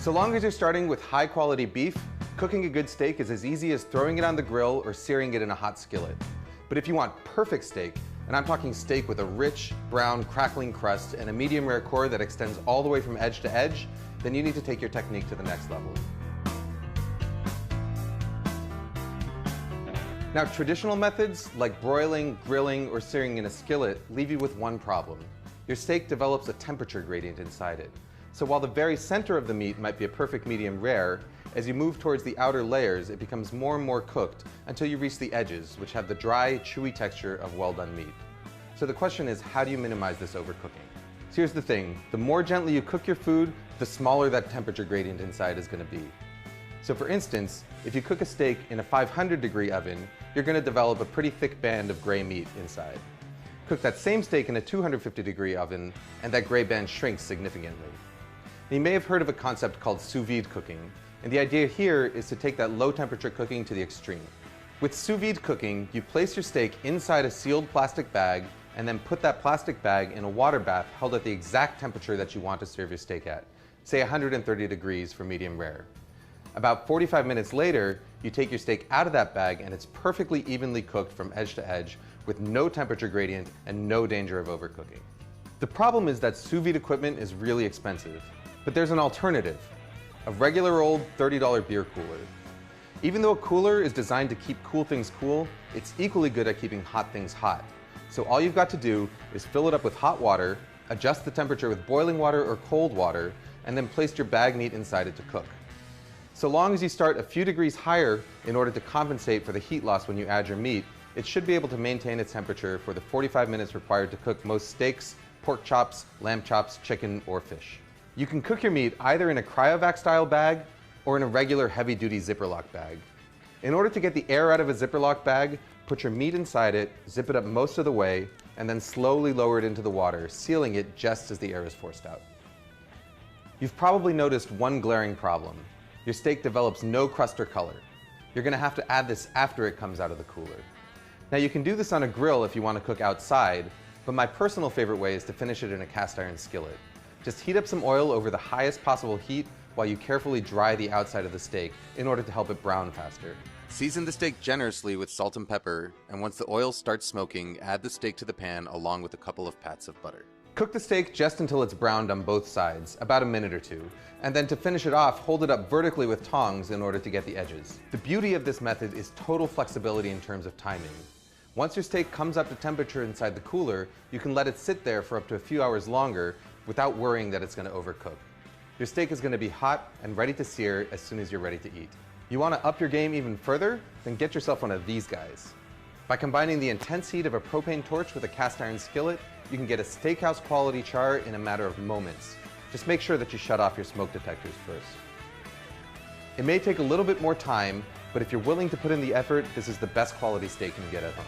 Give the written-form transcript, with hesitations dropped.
So long as you're starting with high quality beef, cooking a good steak is as easy as throwing it on the grill or searing it in a hot skillet. But if you want perfect steak, and I'm talking steak with a rich, brown, crackling crust and a medium rare core that extends all the way from edge to edge, then you need to take your technique to the next level. Now, traditional methods like broiling, grilling, or searing in a skillet leave you with one problem. Your steak develops a temperature gradient inside it. So while the very center of the meat might be a perfect medium rare, as you move towards the outer layers, it becomes more and more cooked until you reach the edges, which have the dry, chewy texture of well-done meat. So the question is, how do you minimize this overcooking? So here's the thing, the more gently you cook your food, the smaller that temperature gradient inside is going to be. So for instance, if you cook a steak in a 500-degree oven, you're going to develop a pretty thick band of gray meat inside. Cook that same steak in a 250-degree oven, and that gray band shrinks significantly. You may have heard of a concept called sous vide cooking, and the idea here is to take that low temperature cooking to the extreme. With sous vide cooking, you place your steak inside a sealed plastic bag and then put that plastic bag in a water bath held at the exact temperature that you want to serve your steak at, say 130 degrees for medium rare. About 45 minutes later, you take your steak out of that bag and it's perfectly evenly cooked from edge to edge with no temperature gradient and no danger of overcooking. The problem is that sous vide equipment is really expensive, but there's an alternative. A regular old $30 beer cooler. Even though a cooler is designed to keep cool things cool, it's equally good at keeping hot things hot. So all you've got to do is fill it up with hot water, adjust the temperature with boiling water or cold water, and then place your bag meat inside it to cook. So long as you start a few degrees higher in order to compensate for the heat loss when you add your meat, it should be able to maintain its temperature for the 45 minutes required to cook most steaks, pork chops, lamb chops, chicken, or fish. You can cook your meat either in a cryovac style bag or in a regular heavy duty zipper lock bag. In order to get the air out of a zipper lock bag, put your meat inside it, zip it up most of the way, and then slowly lower it into the water, sealing it just as the air is forced out. You've probably noticed one glaring problem. Your steak develops no crust or color. You're going to have to add this after it comes out of the cooler. Now you can do this on a grill if you want to cook outside, but my personal favorite way is to finish it in a cast iron skillet. Just heat up some oil over the highest possible heat while you carefully dry the outside of the steak in order to help it brown faster. Season the steak generously with salt and pepper, and once the oil starts smoking, add the steak to the pan along with a couple of pats of butter. Cook the steak just until it's browned on both sides, about a minute or two, and then to finish it off, hold it up vertically with tongs in order to get the edges. The beauty of this method is total flexibility in terms of timing. Once your steak comes up to temperature inside the cooler, you can let it sit there for up to a few hours longer without worrying that it's going to overcook. Your steak is going to be hot and ready to sear as soon as you're ready to eat. You want to up your game even further? Then get yourself one of these guys. By combining the intense heat of a propane torch with a cast iron skillet, you can get a steakhouse quality char in a matter of moments. Just make sure that you shut off your smoke detectors first. It may take a little bit more time, but if you're willing to put in the effort, this is the best quality steak you can get at home.